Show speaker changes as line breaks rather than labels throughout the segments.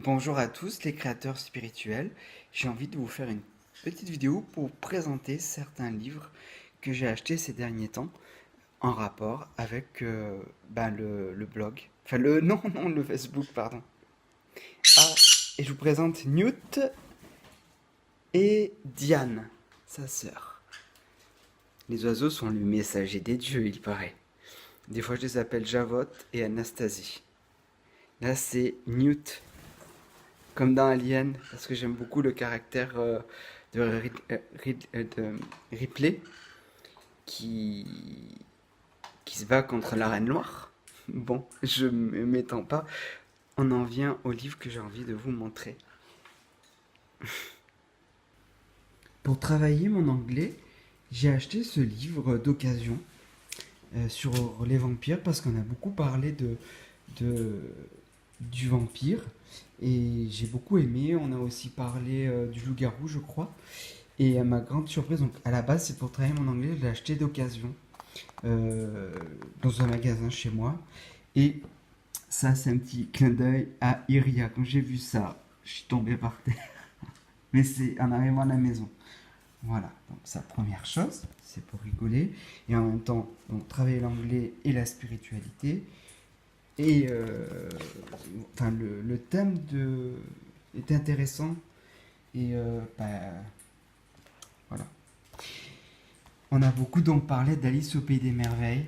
Bonjour à tous les créateurs spirituels, j'ai envie de vous faire une petite vidéo pour présenter certains livres que j'ai achetés ces derniers temps en rapport avec le blog, enfin non, le Facebook, pardon. Ah, et je vous présente Newt et Diane, sa sœur. Les oiseaux sont les messagers des dieux, il paraît. Des fois je les appelle Javot et Anastasie. Là c'est Newt comme dans Alien, parce que j'aime beaucoup le caractère de Ripley qui, qui se bat contre la Reine Noire. Bon, je ne m'étends pas, on en vient au livre que j'ai envie de vous montrer. Pour travailler mon anglais, j'ai acheté ce livre d'occasion sur les vampires parce qu'on a beaucoup parlé de, du vampire et j'ai beaucoup aimé. On a aussi parlé du loup-garou, je crois. Et à ma grande surprise, donc à la base, c'est pour travailler mon anglais, je l'ai acheté d'occasion euh, dans un magasin chez moi. Et ça, c'est un petit clin d'œil à Iria. Quand j'ai vu ça, je suis tombé par terre. Mais c'est en arrivant à la maison. Voilà, donc sa première chose, c'est pour rigoler. Et en même temps, donc, travailler l'anglais et la spiritualité. Et enfin, le thème est intéressant. Et voilà. On a beaucoup donc parlé d'Alice au Pays des Merveilles.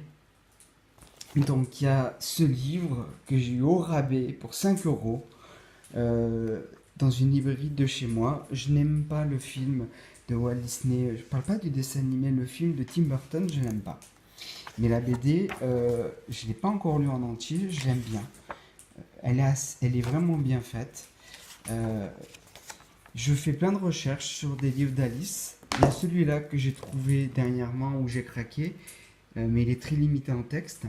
Donc il y a ce livre que j'ai eu au rabais pour 5 euros dans une librairie de chez moi. Je n'aime pas le film de Walt Disney. Je parle pas du dessin animé, le film de Tim Burton, je n'aime pas. Mais la BD, je ne l'ai pas encore lu en entier, je l'aime bien. Elle est vraiment bien faite. Euh, je fais plein de recherches sur des livres d'Alice. Il y a celui-là que j'ai trouvé dernièrement où j'ai craqué, mais il est très limité en texte.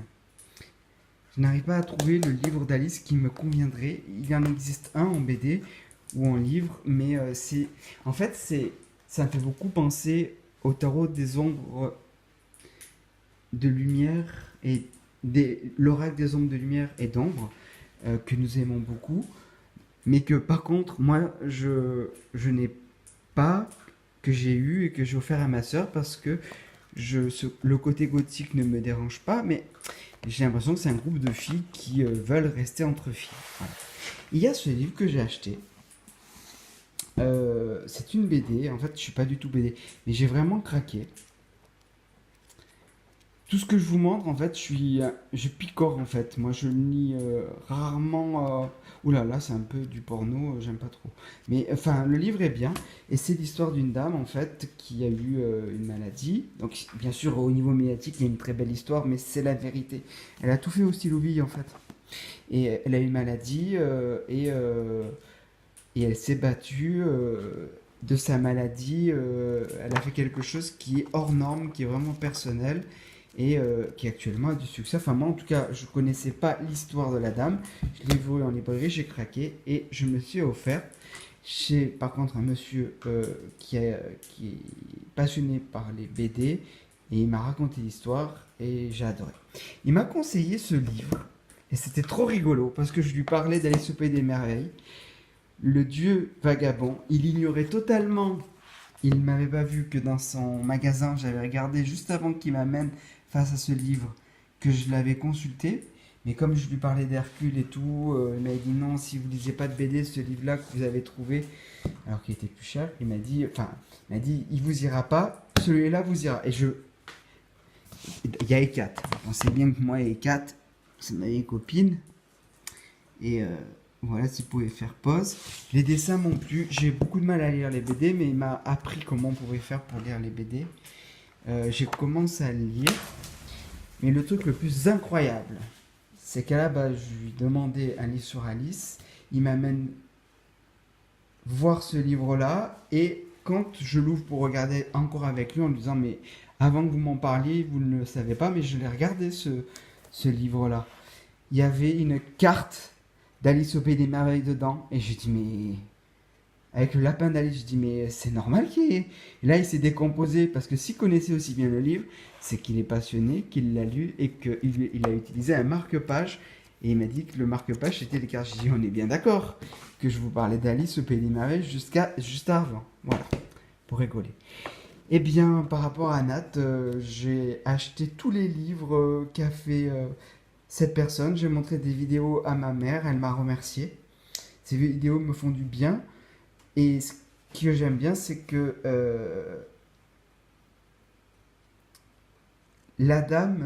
Je n'arrive pas à trouver le livre d'Alice qui me conviendrait. Il y en existe un en BD ou en livre, mais en fait, ça me fait beaucoup penser au tarot des ombres de lumière et l'oracle des ombres de lumière et d'ombre que nous aimons beaucoup, mais que par contre, moi, je n'ai pas, que j'ai eu et que j'ai offert à ma sœur parce que le côté gothique ne me dérange pas, mais j'ai l'impression que c'est un groupe de filles qui veulent rester entre filles. Voilà. Il y a ce livre que j'ai acheté. C'est une BD. En fait, je suis pas du tout BD, mais j'ai vraiment craqué. Tout ce que je vous montre, en fait, je picore en fait. Moi, je lis rarement. Oula, là, c'est un peu du porno, j'aime pas trop. Mais enfin, le livre est bien, et c'est l'histoire d'une dame en fait qui a eu une maladie. Donc, bien sûr, au niveau médiatique, il y a une très belle histoire, mais c'est la vérité. Elle a tout fait au stylo bille en fait. Et elle a eu une maladie et elle s'est battue de sa maladie. Elle a fait quelque chose qui est hors norme, qui est vraiment personnel et qui actuellement a du succès. Enfin, moi en tout cas, je connaissais pas l'histoire de la dame. Je l'ai vu en librairie, j'ai craqué et je me suis offert chez, par contre, un monsieur qui est passionné par les BD et il m'a raconté l'histoire et j'ai adoré. Il m'a conseillé ce livre et c'était trop rigolo parce que je lui parlais d'Alice au Pays des Merveilles. Le dieu vagabond, il ignorait totalement. Il ne m'avait pas vu que dans son magasin, j'avais regardé juste avant qu'il m'amène face à ce livre, que je l'avais consulté. Mais comme je lui parlais d'Hercule et tout, il m'a dit non, si vous lisez pas de BD, ce livre-là que vous avez trouvé, alors qu'il était plus cher, il m'a dit, il vous ira pas, celui-là vous ira. Il y a Ekat. On sait bien que moi et Ekat, c'est ma vieille copine. Et voilà, si vous pouvez faire pause. Les dessins m'ont plu. J'ai beaucoup de mal à lire les BD, mais il m'a appris comment on pouvait faire pour lire les BD. J'ai commencé à le lire. Mais le truc le plus incroyable, c'est qu'à la base, je lui demandais un livre sur Alice. Il m'amène voir ce livre-là. Et quand je l'ouvre pour regarder encore avec lui en lui disant, mais avant que vous m'en parliez, vous ne le savez pas, mais je l'ai regardé ce livre-là. Il y avait une carte d'Alice au Pays des Merveilles dedans. Et j'ai dit, mais. Avec le lapin d'Alice, je dis, mais c'est normal qu'il y ait. Et là, il s'est décomposé parce que s'il connaissait aussi bien le livre, c'est qu'il est passionné, qu'il l'a lu et qu'il a utilisé un marque-page. Et il m'a dit que le marque-page c'était les cartes. J'ai dit on est bien d'accord que je vous parlais d'Alice au Pays des Merveilles juste avant. Voilà, pour rigoler. Eh bien, par rapport à Nat, j'ai acheté tous les livres qu'a fait cette personne. J'ai montré des vidéos à ma mère, elle m'a remercié. Ces vidéos me font du bien. Et ce que j'aime bien, c'est que la dame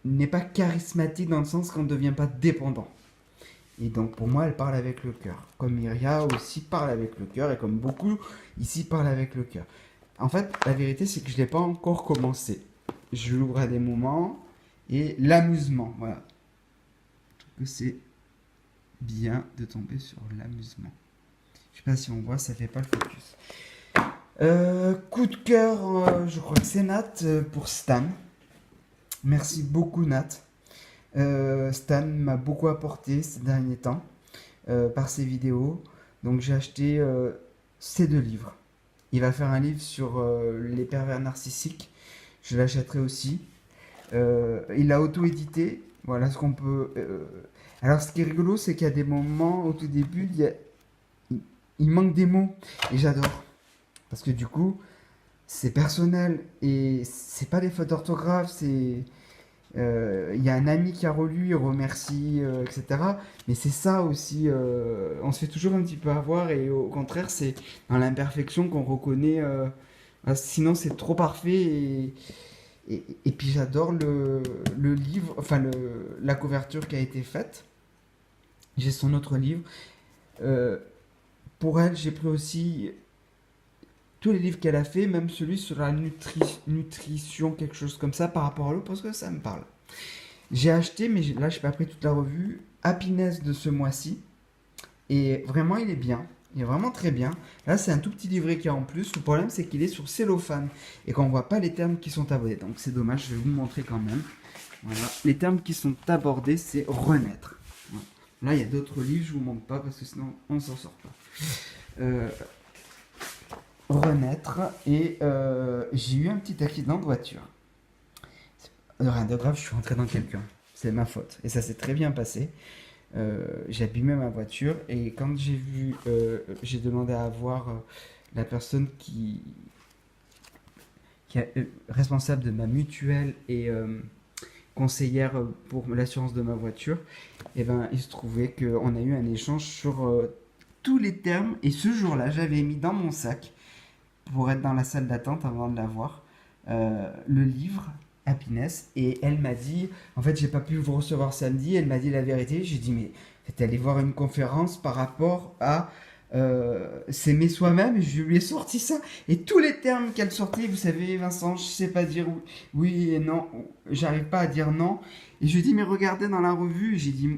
n'est pas charismatique dans le sens qu'on ne devient pas dépendant. Et donc pour moi, elle parle avec le cœur. Comme Myria aussi parle avec le cœur et comme beaucoup ici parlent avec le cœur. En fait, la vérité, c'est que je ne l'ai pas encore commencé. Je l'ouvre à des moments et l'amusement, voilà. Je trouve que c'est bien de tomber sur l'amusement. Je sais pas si on voit, ça fait pas le focus. Coup de cœur, je crois que c'est Nat pour Stan. Merci beaucoup Nat. Stan m'a beaucoup apporté ces derniers temps par ses vidéos. Donc j'ai acheté ces 2 livres. Il va faire un livre sur les pervers narcissiques. Je l'achèterai aussi. Il l'a auto-édité. Voilà ce qu'on peut. Alors ce qui est rigolo, c'est qu'il y a des moments au tout début, il manque des mots. Et j'adore. Parce que du coup, c'est personnel. Et c'est pas des fautes d'orthographe. C'est. Il y a un ami qui a relu, il remercie, etc. Mais c'est ça aussi, on se fait toujours un petit peu avoir et au contraire, c'est dans l'imperfection qu'on reconnaît. Sinon, c'est trop parfait. Et puis j'adore le livre, enfin la couverture qui a été faite. J'ai son autre livre. Euh, pour elle, j'ai pris aussi tous les livres qu'elle a fait, même celui sur la nutrition, quelque chose comme ça, par rapport à l'eau, parce que ça me parle. J'ai acheté, mais là, je n'ai pas pris toute la revue, Happiness de ce mois-ci. Et vraiment, il est bien. Il est vraiment très bien. Là, c'est un tout petit livret qu'il y a en plus. Le problème, c'est qu'il est sur cellophane et qu'on ne voit pas les termes qui sont abordés. Donc, c'est dommage, je vais vous montrer quand même. Voilà. Les termes qui sont abordés, c'est renaître. Voilà. Là, il y a d'autres livres, je ne vous montre pas parce que sinon, on ne s'en sort pas. Renaître et j'ai eu un petit accident de voiture. Rien de grave, je suis rentré dans quelqu'un. C'est ma faute. Et ça s'est très bien passé. J'ai abîmé ma voiture et quand j'ai vu, j'ai demandé à voir la personne qui est responsable de ma mutuelle et conseillère pour l'assurance de ma voiture. Et ben, il se trouvait qu'on a eu un échange sur tous les termes et ce jour-là, j'avais mis dans mon sac pour être dans la salle d'attente avant de la voir le livre Happiness et elle m'a dit en fait j'ai pas pu vous recevoir samedi, elle m'a dit la vérité, j'ai dit mais t'es allé voir une conférence par rapport à s'aimer soi-même et je lui ai sorti ça et tous les termes qu'elle sortait, vous savez Vincent, je sais pas dire oui et non, j'arrive pas à dire non et je lui ai dit mais regardez dans la revue, j'ai dit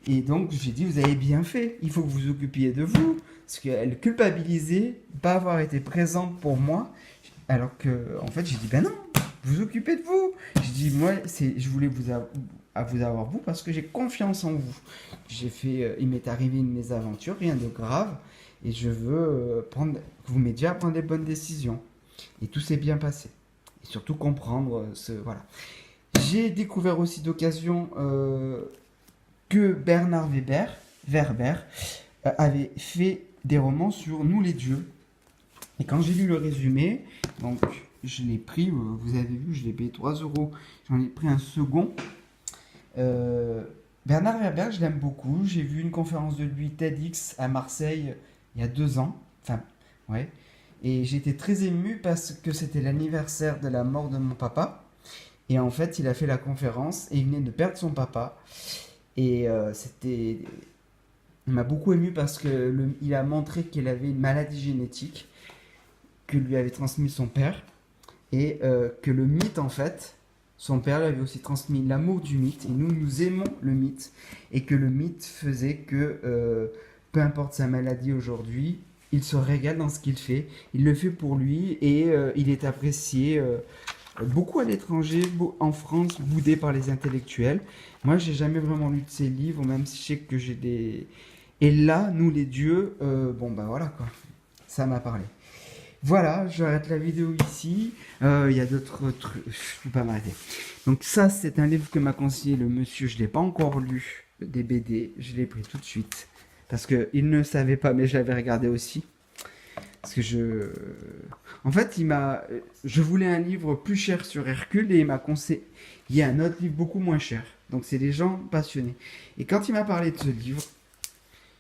et donc j'ai dit vous avez bien fait, il faut que vous vous occupiez de vous parce qu'elle culpabilisait pas avoir été présente pour moi alors que en fait j'ai dit ben non vous occupez de vous. Je dis, moi, je voulais vous avoir vous parce que j'ai confiance en vous. J'ai fait, il m'est arrivé une mésaventure, rien de grave, et je veux que vous m'aidiez à prendre les bonnes décisions. Et tout s'est bien passé. Et surtout comprendre voilà. J'ai découvert aussi d'occasion que Bernard Werber avait fait des romans sur Nous les dieux. Et quand j'ai lu le résumé, donc je l'ai pris, vous avez vu, je l'ai payé 3 euros. J'en ai pris un second. Bernard Werber, je l'aime beaucoup. J'ai vu une conférence de lui TEDx à Marseille il y a 2 ans. Enfin, ouais. Et j'ai été très ému parce que c'était l'anniversaire de la mort de mon papa. Et en fait, il a fait la conférence et il venait de perdre son papa. Et il m'a beaucoup ému parce que il a montré qu'il avait une maladie génétique que lui avait transmis son père. Et que le mythe, en fait, son père lui avait aussi transmis l'amour du mythe, et nous aimons le mythe, et que le mythe faisait que, peu importe sa maladie aujourd'hui, il se régale dans ce qu'il fait, il le fait pour lui, et il est apprécié beaucoup à l'étranger, en France, boudé par les intellectuels. Moi, j'ai jamais vraiment lu de ses livres, même si je sais que j'ai des... Et là, Nous les dieux, bon bah voilà quoi, ça m'a parlé. Voilà, j'arrête la vidéo ici. Il y a d'autres trucs, je ne peux pas m'arrêter. Donc ça, c'est un livre que m'a conseillé le monsieur, je ne l'ai pas encore lu. des BD, je l'ai pris tout de suite. Parce qu'il ne savait pas, mais je l'avais regardé aussi. Parce que En fait, je voulais un livre plus cher sur Hercule et il m'a conseillé un autre livre beaucoup moins cher. Donc c'est des gens passionnés. Et quand il m'a parlé de ce livre,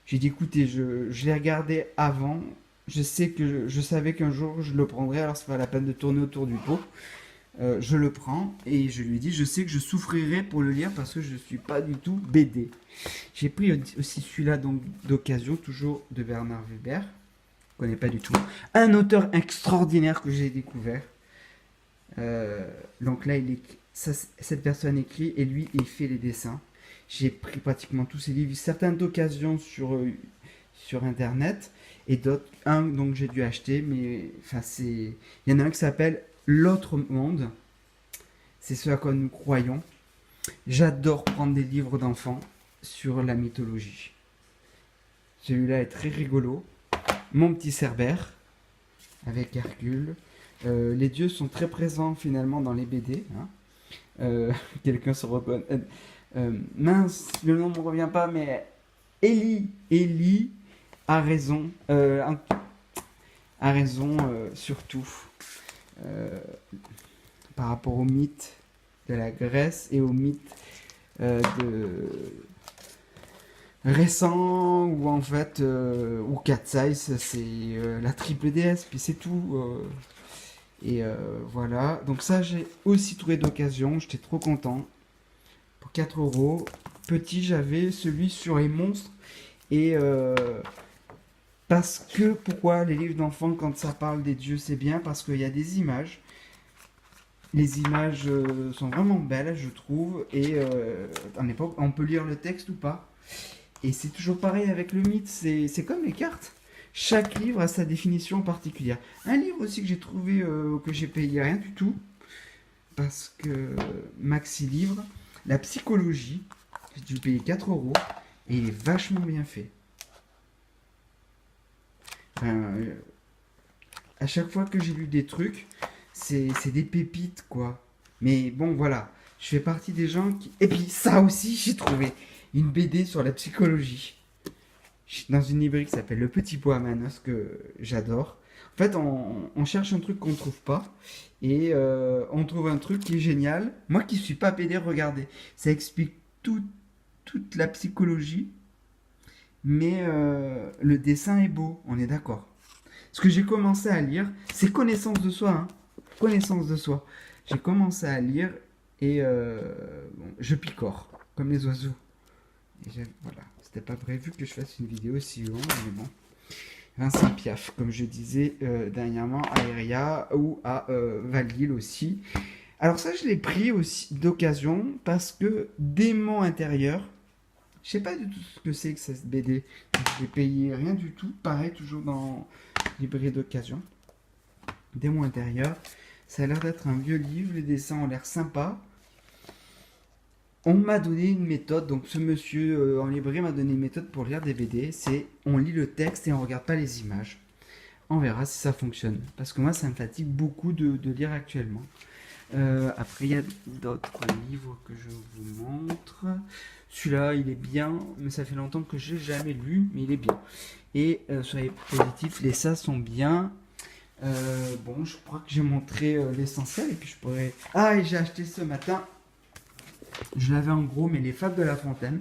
j'ai dit écoutez, je l'ai regardé avant. Je savais qu'un jour je le prendrais, alors c'est pas la peine de tourner autour du pot. Je le prends et je lui dis je sais que je souffrirai pour le lire parce que je ne suis pas du tout BD. J'ai pris aussi celui-là donc d'occasion, toujours de Bernard Weber. Je connais pas du tout. Un auteur extraordinaire que j'ai découvert. Donc là, cette personne écrit et lui, il fait les dessins. J'ai pris pratiquement tous ses livres, certains d'occasion sur internet et d'autres, un donc j'ai dû acheter, mais enfin il y en a un qui s'appelle L'autre monde. C'est ce à quoi nous croyons. J'adore prendre des livres d'enfants sur la mythologie. Celui-là est très rigolo. Mon petit Cerbère, avec Hercule. Les dieux sont très présents finalement dans les BD. Hein. Quelqu'un se reconnaît. Mince, le nom ne me revient pas, mais Élie a raison. A raison surtout par rapport au mythe de la Grèce et au mythe de récent où en fait où Katsai c'est la triple déesse puis c'est tout voilà donc ça j'ai aussi trouvé d'occasion, j'étais trop content pour 4 €. Petit, j'avais celui sur les monstres et parce que pourquoi les livres d'enfants quand ça parle des dieux c'est bien parce qu'il y a des images. Les images sont vraiment belles je trouve et on peut lire le texte ou pas. Et c'est toujours pareil avec le mythe, c'est comme les cartes. Chaque livre a sa définition particulière. Un livre aussi que j'ai trouvé, que j'ai payé rien du tout, parce que Maxi Livre, la psychologie, j'ai dû payer 4 € et il est vachement bien fait. Enfin, à chaque fois que j'ai lu des trucs, c'est des pépites quoi. Mais bon voilà, je fais partie des gens qui... Et puis ça aussi j'ai trouvé une BD sur la psychologie. Dans une librairie qui s'appelle Le Petit Pois à Manos, que j'adore. En fait, on cherche un truc qu'on ne trouve pas. Et on trouve un truc qui est génial. Moi qui ne suis pas BD, regardez. Ça explique toute la psychologie. Mais le dessin est beau, on est d'accord. Ce que j'ai commencé à lire, c'est Connaissance de soi. Hein. Connaissance de soi. J'ai commencé à lire et je picore, comme les oiseaux. Voilà, c'était pas prévu que je fasse une vidéo si longue, mais bon. Vincent Piaf, comme je disais dernièrement à Eria ou à Valil aussi. Alors ça, je l'ai pris aussi d'occasion parce que Démon intérieur, je sais pas du tout ce que c'est que cette BD. Je l'ai payé rien du tout. Pareil, toujours dans librairie d'occasion. Démon intérieur, ça a l'air d'être un vieux livre. Les dessins ont l'air sympas. On m'a donné une méthode, donc ce monsieur en librairie m'a donné une méthode pour lire des BD, c'est on lit le texte et on regarde pas les images. On verra si ça fonctionne, parce que moi ça me fatigue beaucoup de lire actuellement. Après il y a d'autres livres que je vous montre. Celui-là il est bien, mais ça fait longtemps que je l'ai jamais lu, mais il est bien. Et soyez positifs, les ça sont bien. Bon, je crois que j'ai montré l'essentiel et puis je pourrais... Ah, et j'ai acheté ce matin... Je l'avais en gros, mais les Fables de La Fontaine.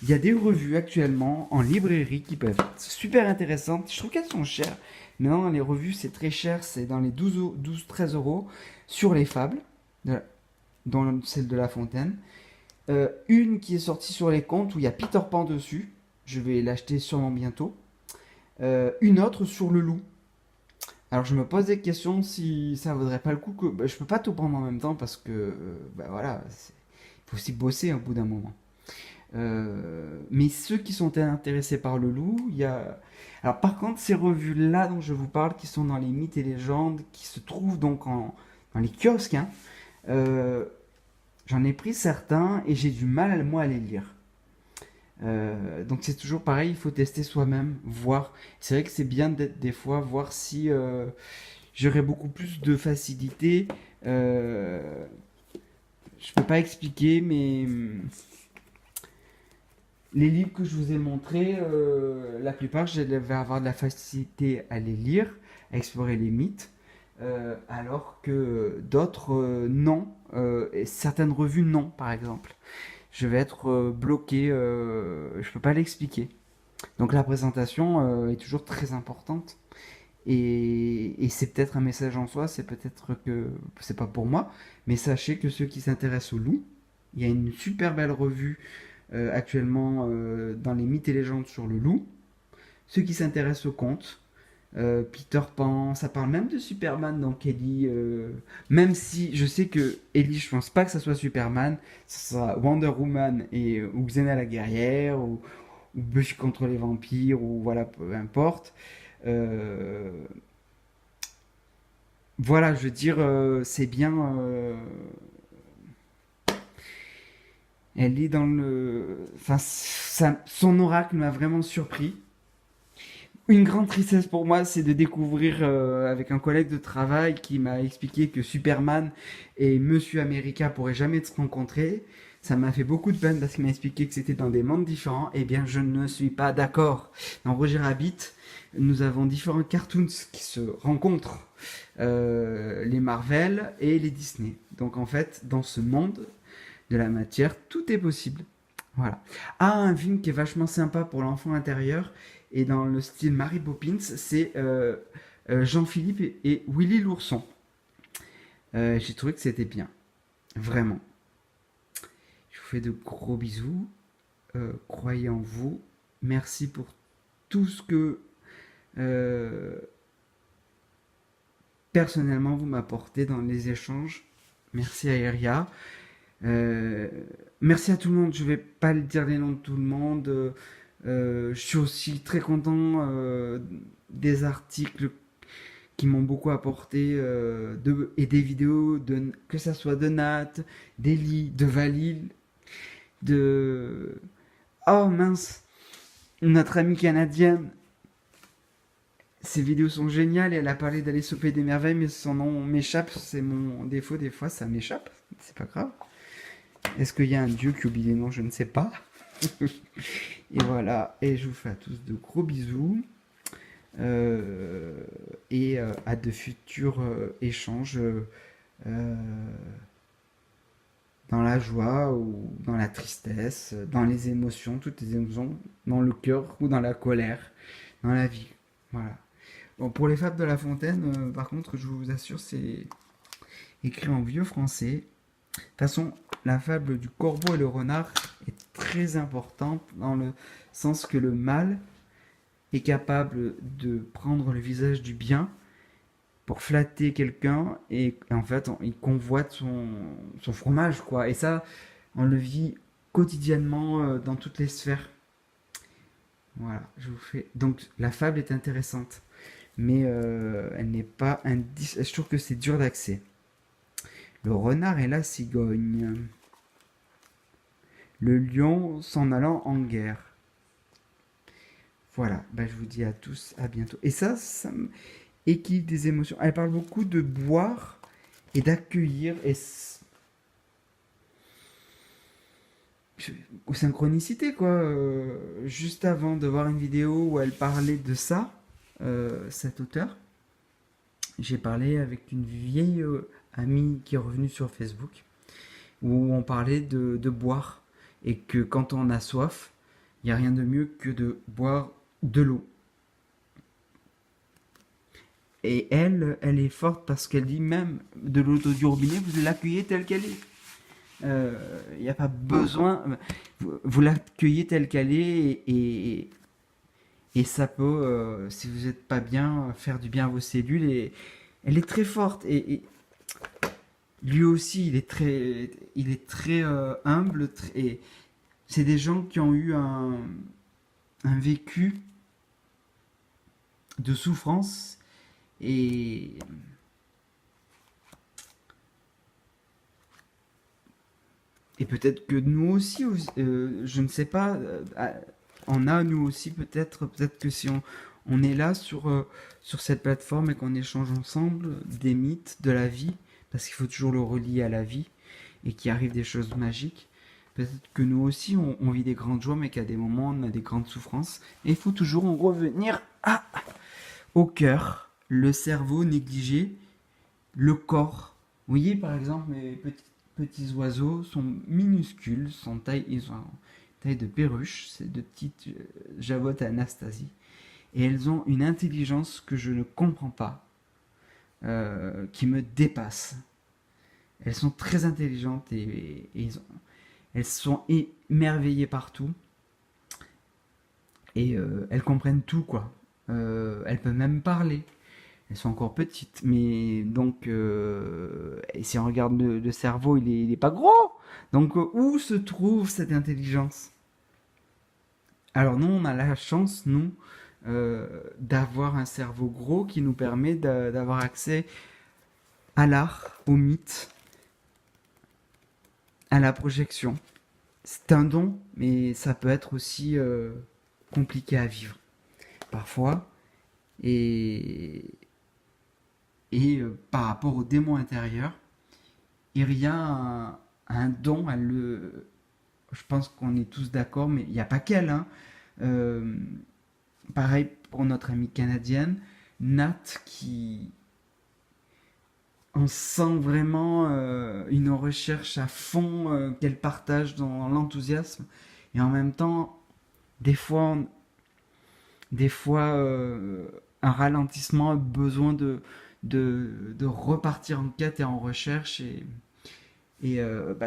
Il y a des revues actuellement en librairie qui peuvent être super intéressantes. Je trouve qu'elles sont chères. Mais non, les revues, c'est très cher. C'est dans les 12-13 € sur les Fables, dont celle de La Fontaine. Une qui est sortie sur les contes où il y a Peter Pan dessus. Je vais l'acheter sûrement bientôt. Une autre sur le loup. Alors je me pose des questions si ça vaudrait pas le coup que... je peux pas tout prendre en même temps parce que... voilà... Il faut aussi bosser au bout d'un moment. Mais ceux qui sont intéressés par le loup, il y a... Alors par contre, ces revues-là dont je vous parle, qui sont dans les mythes et légendes, qui se trouvent donc dans les kiosques, hein, j'en ai pris certains et j'ai du mal, moi, à les lire. Donc c'est toujours pareil, il faut tester soi-même, voir. C'est vrai que c'est bien des fois voir si j'aurais beaucoup plus de facilité. Je peux pas expliquer, mais Les livres que je vous ai montrés, la plupart, je vais avoir de la facilité à les lire, à explorer les mythes, alors que d'autres, non. Et certaines revues, non, par exemple. Je vais être bloqué, je peux pas l'expliquer. Donc la présentation est toujours très importante. Et c'est peut-être un message en soi, c'est peut-être que c'est pas pour moi, mais sachez que ceux qui s'intéressent au loup, il y a une super belle revue actuellement dans les mythes et légendes sur le loup. Ceux qui s'intéressent aux contes, Peter Pan, ça parle même de Superman dans Ellie. Même si je sais que Ellie, je pense pas que ça soit Superman, ça sera Wonder Woman ou Xena la guerrière ou Buffy contre les vampires ou voilà, peu importe. Euh, voilà, je veux dire, c'est bien. Elle est dans le. Enfin, son oracle m'a vraiment surpris. Une grande tristesse pour moi, c'est de découvrir avec un collègue de travail qui m'a expliqué que Superman et Monsieur America pourraient jamais se rencontrer. Ça m'a fait beaucoup de peine parce qu'il m'a expliqué que c'était dans des mondes différents. Eh bien, je ne suis pas d'accord. Dans Roger Rabbit, nous avons différents cartoons qui se rencontrent, les Marvel et les Disney. Donc en fait, dans ce monde de la matière, tout est possible. Voilà. Ah, un film qui est vachement sympa pour l'enfant intérieur et dans le style Mary Poppins, c'est Jean-Philippe et Willy l'ourson. J'ai trouvé que c'était bien, vraiment. Je vous fais de gros bisous. Croyez en vous. Merci pour tout ce que euh, personnellement vous m'apportez dans les échanges. Merci à Iria. Euh, Merci à tout le monde. Je vais pas dire les noms de tout le monde. Je suis aussi très content des articles qui m'ont beaucoup apporté et des vidéos, que ça soit de Nat, d'Eli, de Valil, de... Oh mince, notre amie canadienne. Ses vidéos sont géniales et elle a parlé d'aller au pays des merveilles, mais son nom m'échappe, c'est mon défaut, des fois ça m'échappe, c'est pas grave. Est-ce qu'il y a un dieu qui oublie les noms? Je ne sais pas. Et voilà, et je vous fais à tous de gros bisous. Et à de futurs échanges dans la joie ou dans la tristesse, dans les émotions, toutes les émotions, dans le cœur ou dans la colère, dans la vie. Voilà. Bon, pour les fables de La Fontaine, par contre, je vous assure, c'est écrit en vieux français. De toute façon, la fable du corbeau et le renard est très importante dans le sens que le mal est capable de prendre le visage du bien pour flatter quelqu'un et en fait il convoite son fromage quoi. Et ça, on le vit quotidiennement dans toutes les sphères. Voilà, je vous fais. Donc la fable est intéressante, mais elle n'est pas je trouve que c'est dur d'accès. Le renard et la cigogne. Le lion s'en allant en guerre. Voilà, bah, je vous dis à tous à bientôt. Et ça équilibre des émotions. Elle parle beaucoup de boire et d'accueillir et aux synchronicités quoi. Juste avant de voir une vidéo où elle parlait de ça, cet auteur, j'ai parlé avec une vieille amie qui est revenue sur Facebook où on parlait de boire et que quand on a soif, il n'y a rien de mieux que de boire de l'eau. Et elle est forte parce qu'elle dit même de l'eau du robinet, vous l'accueillez telle qu'elle est. Il n'y a pas besoin. Vous l'accueillez telle qu'elle est et ça peut, si vous n'êtes pas bien, faire du bien à vos cellules. Et elle est très forte. Et lui aussi, il est très humble. Et c'est des gens qui ont eu un vécu de souffrance et peut-être que nous aussi, je ne sais pas, on a nous aussi peut-être que si on est là sur cette plateforme et qu'on échange ensemble des mythes de la vie, parce qu'il faut toujours le relier à la vie et qu'il arrive des choses magiques, Peut-être que nous aussi, on vit des grandes joies, mais qu'à des moments, on a des grandes souffrances. Et il faut toujours en revenir au cœur, le cerveau négligé, le corps. Vous voyez, par exemple, mes petits oiseaux sont minuscules, ils ont taille de perruche, c'est de petites javottes Anastasie. Et elles ont une intelligence que je ne comprends pas, qui me dépasse. Elles sont très intelligentes et elles sont émerveillées partout. Et elles comprennent tout, quoi. Elles peuvent même parler. Elles sont encore petites. Mais donc, et si on regarde le cerveau, il est pas gros. Donc, où se trouve cette intelligence? Alors, nous, on a la chance, nous, d'avoir un cerveau gros qui nous permet d'avoir accès à l'art, au mythe, à la projection. C'est un don, mais ça peut être aussi compliqué à vivre parfois. Et, par rapport au démon intérieur, il y a un don à le. Je pense qu'on est tous d'accord, mais il n'y a pas qu'elle. Hein. Euh, Pareil pour notre amie canadienne, Nat, qui. On sent vraiment une recherche à fond qu'elle partage dans l'enthousiasme. Et en même temps, des fois, un ralentissement, besoin de repartir en quête et en recherche. Et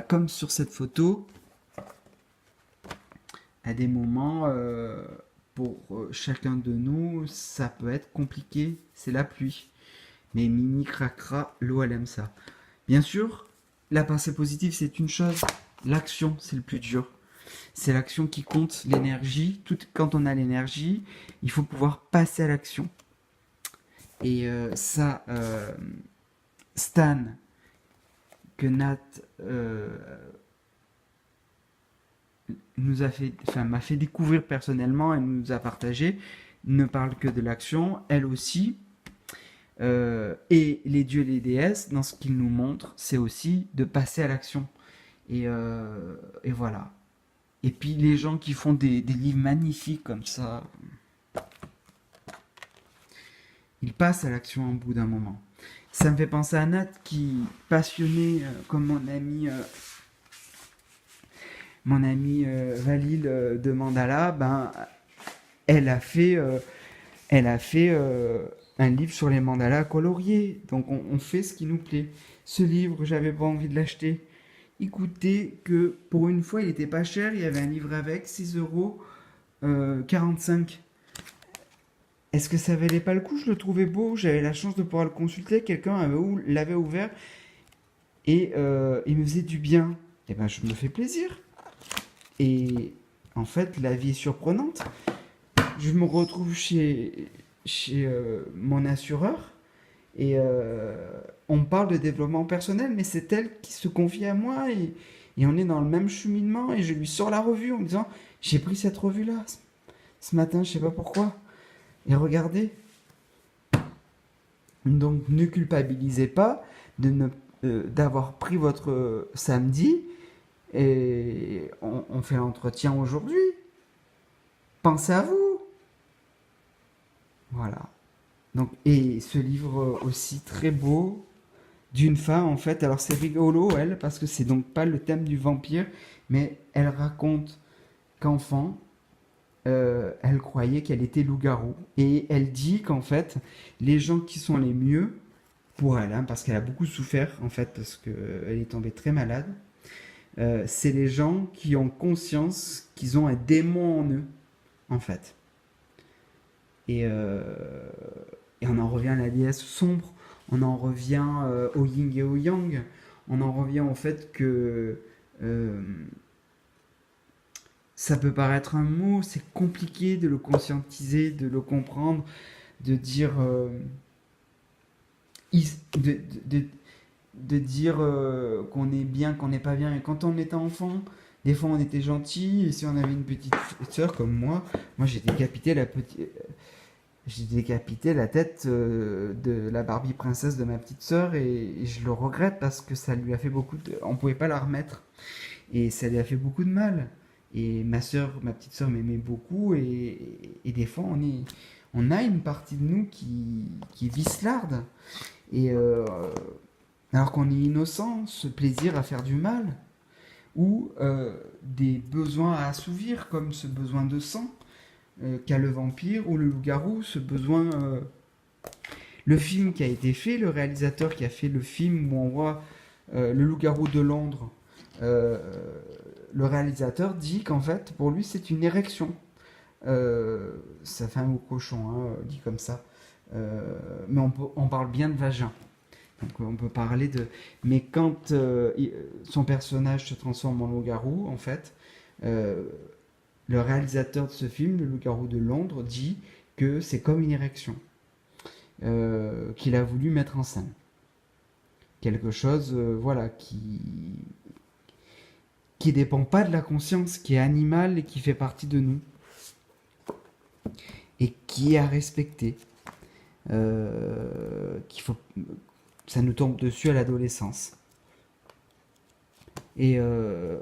comme sur cette photo, à des moments, pour chacun de nous, ça peut être compliqué. C'est la pluie. Mais Mini Cracra, l'eau, elle aime ça. Bien sûr, la pensée positive, c'est une chose. L'action, c'est le plus dur. C'est l'action qui compte, l'énergie. Quand on a l'énergie, il faut pouvoir passer à l'action. Et Stan, que Nat m'a fait découvrir personnellement et nous a partagé, ne parle que de l'action. Elle aussi. Et les dieux et les déesses, dans ce qu'ils nous montrent, c'est aussi de passer à l'action. Et voilà. Et puis les gens qui font des livres magnifiques comme ça, ils passent à l'action au bout d'un moment. Ça me fait penser à Nat qui, passionné comme mon ami Valil de Mandala, ben, elle a fait, un livre sur les mandalas coloriés. Donc on fait ce qui nous plaît. Ce livre, j'avais pas envie de l'acheter. Il coûtait que, pour une fois, il était pas cher. Il y avait un livre avec, 6,45 €. Est-ce que ça valait pas le coup? Je le trouvais beau. J'avais la chance de pouvoir le consulter. Quelqu'un l'avait ouvert et il me faisait du bien. Et ben, je me fais plaisir. Et en fait, la vie est surprenante. Je me retrouve chez mon assureur et on parle de développement personnel, mais c'est elle qui se confie à moi et on est dans le même cheminement et je lui sors la revue en me disant j'ai pris cette revue là ce matin, je sais pas pourquoi. Et regardez. Donc ne culpabilisez pas d'avoir pris votre samedi et on fait l'entretien aujourd'hui. Pensez à vous. Voilà. Donc, et ce livre aussi très beau d'une femme en fait. Alors c'est rigolo elle parce que c'est donc pas le thème du vampire, mais elle raconte qu'enfant elle croyait qu'elle était loup-garou et elle dit qu'en fait les gens qui sont les mieux pour elle, hein, parce qu'elle a beaucoup souffert en fait parce qu'elle est tombée très malade, c'est les gens qui ont conscience qu'ils ont un démon en eux en fait. Et, euh, et on en revient à la déesse sombre, on en revient au yin et au yang, on en revient au fait que euh, ça peut paraître un mot, c'est compliqué de le conscientiser, de le comprendre, de dire, de, de, de dire qu'on est bien, qu'on n'est pas bien. Et quand on était enfant, des fois on était gentil, et si on avait une petite soeur comme moi j'ai décapité la tête de la Barbie princesse de ma petite sœur et je le regrette parce que ça lui a fait beaucoup de. On pouvait pas la remettre. Et ça lui a fait beaucoup de mal. Et ma petite sœur m'aimait beaucoup, et des fois on a une partie de nous qui est vicelarde. Et alors qu'on est innocent, ce plaisir à faire du mal, ou des besoins à assouvir, comme ce besoin de sang qu'a le vampire ou le loup-garou, ce besoin. Le film qui a été fait, le réalisateur qui a fait le film où on voit le loup-garou de Londres, euh, le réalisateur dit qu'en fait, pour lui, c'est une érection. Ça fait un mot cochon, hein, dit comme ça. Mais on parle bien de vagin. Donc on peut parler de... Mais quand son personnage se transforme en loup-garou, en fait, euh, le réalisateur de ce film, le loup-garou de Londres, dit que c'est comme une érection qu'il a voulu mettre en scène. Quelque chose, voilà, qui dépend pas de la conscience, qui est animal et qui fait partie de nous et qui est à respecter. Qu'il faut, ça nous tombe dessus à l'adolescence. Et, euh,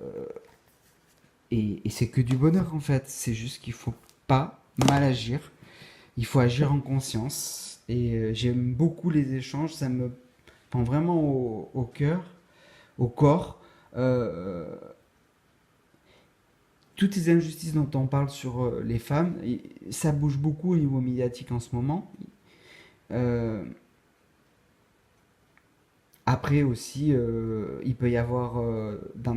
et c'est que du bonheur en fait. C'est juste qu'il faut pas mal agir. Il faut agir en conscience. Et j'aime beaucoup les échanges. Ça me prend vraiment au cœur, au corps. Euh, Toutes ces injustices dont on parle sur les femmes, ça bouge beaucoup au niveau médiatique en ce moment. Euh, Après aussi, il peut y avoir dans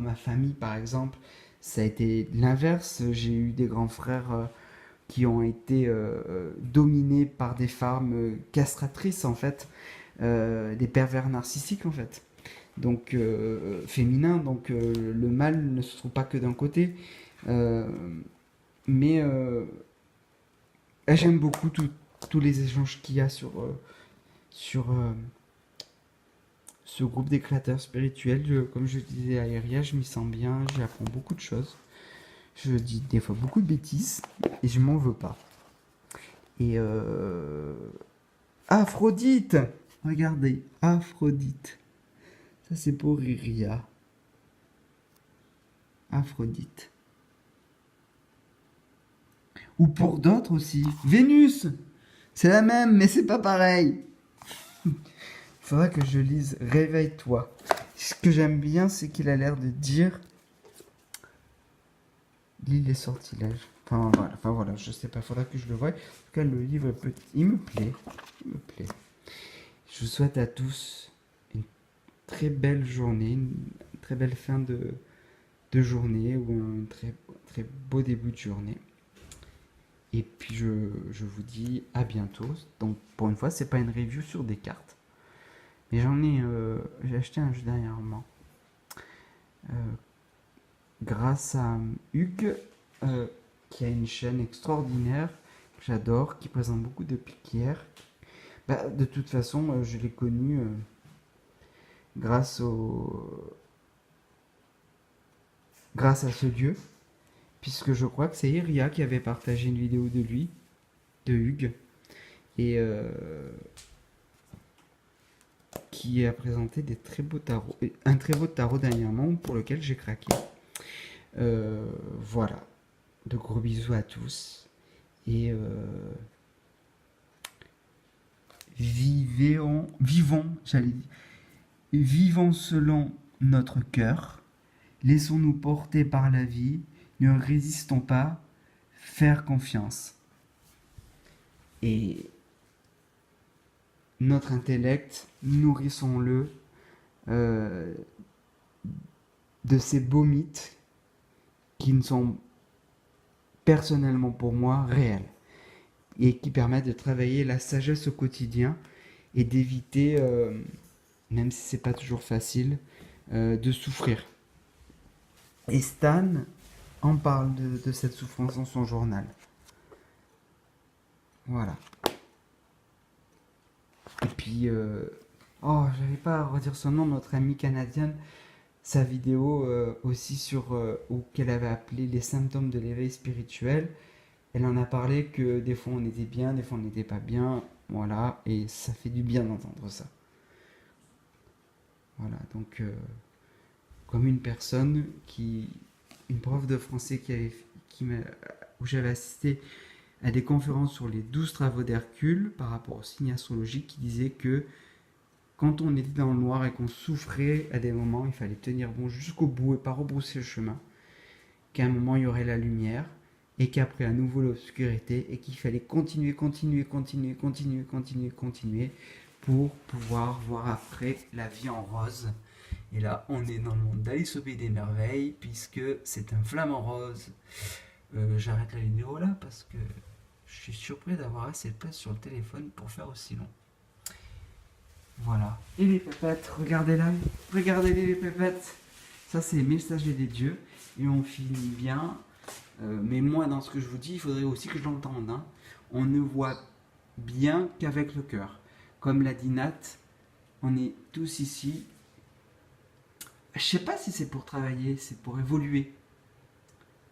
ma famille par exemple, ça a été l'inverse. J'ai eu des grands frères qui ont été dominés par des femmes castratrices en fait, des pervers narcissiques en fait. Donc féminin, donc le mal ne se trouve pas que d'un côté. Euh, mais j'aime beaucoup tous les échanges qu'il y a sur ce groupe d'éclateurs spirituels. Comme je disais à Iria, je m'y sens bien, j'apprends beaucoup de choses. Je dis des fois beaucoup de bêtises et je m'en veux pas. Et Aphrodite, regardez, Aphrodite. Ça c'est pour Iria. Aphrodite. Ou pour d'autres aussi. Vénus, c'est la même, mais c'est pas pareil. Faudra que je lise Réveille-toi. Ce que j'aime bien, c'est qu'il a l'air de dire lis les sortilèges. Enfin voilà, je sais pas, faudra que je le voie. En tout cas, le livre, il me plaît. Il me plaît. Je vous souhaite à tous une très belle journée, une très belle fin de journée ou un très, très beau début de journée. Et puis je vous dis à bientôt. Donc pour une fois, c'est pas une review sur des cartes. Mais j'ai acheté un jeu dernièrement. Grâce à Hugues, qui a une chaîne extraordinaire, que j'adore, qui présente beaucoup de piquières. Bah, de toute façon, je l'ai connu grâce grâce à ce dieu, puisque je crois que c'est Iria qui avait partagé une vidéo de lui, de Hugues, et qui a présenté des très beaux tarots, un très beau tarot dernièrement pour lequel j'ai craqué. Voilà, de gros bisous à tous et vivons selon notre cœur, laissons-nous porter par la vie, ne résistons pas, faire confiance. Et notre intellect, nourrissons-le euh, de ces beaux mythes qui ne sont personnellement pour moi réels et qui permettent de travailler la sagesse au quotidien et d'éviter, même si c'est pas toujours facile, de souffrir. Et Stan en parle de cette souffrance dans son journal. Voilà. Et puis, oh, j'avais pas à redire son nom, notre amie canadienne, sa vidéo aussi sur, ou qu'elle avait appelé les symptômes de l'éveil spirituel. Elle en a parlé que des fois on était bien, des fois on n'était pas bien, voilà, et ça fait du bien d'entendre ça. Voilà, donc comme une personne une prof de français où j'avais assisté à des conférences sur les 12 travaux d'Hercule par rapport au signe astrologique, qui disait que quand on était dans le noir et qu'on souffrait à des moments, il fallait tenir bon jusqu'au bout et pas rebrousser le chemin, qu'à un moment il y aurait la lumière et qu'après à nouveau l'obscurité, et qu'il fallait continuer pour pouvoir voir après la vie en rose. Et là, on est dans le monde d'Alice au Pays des Merveilles, puisque c'est un flamant rose. J'arrête la vidéo là parce que je suis surpris d'avoir assez de place sur le téléphone pour faire aussi long. Voilà. Et les pépettes, regardez-là. Regardez-les, les pépettes. Ça, c'est les messagers des dieux. Et on finit bien. Mais moi, dans ce que je vous dis, il faudrait aussi que je l'entende. Hein. On ne voit bien qu'avec le cœur. Comme l'a dit Nat, on est tous ici. Je sais pas si c'est pour travailler, c'est pour évoluer.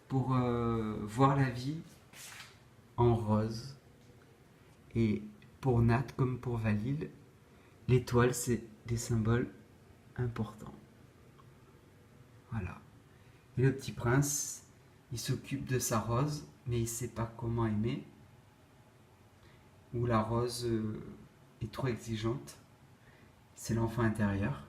Pour voir la vie en rose. Et pour Nat, comme pour Valil, l'étoile, c'est des symboles importants. Voilà. Et le petit prince, il s'occupe de sa rose, mais il ne sait pas comment aimer. Ou la rose est trop exigeante. C'est l'enfant intérieur.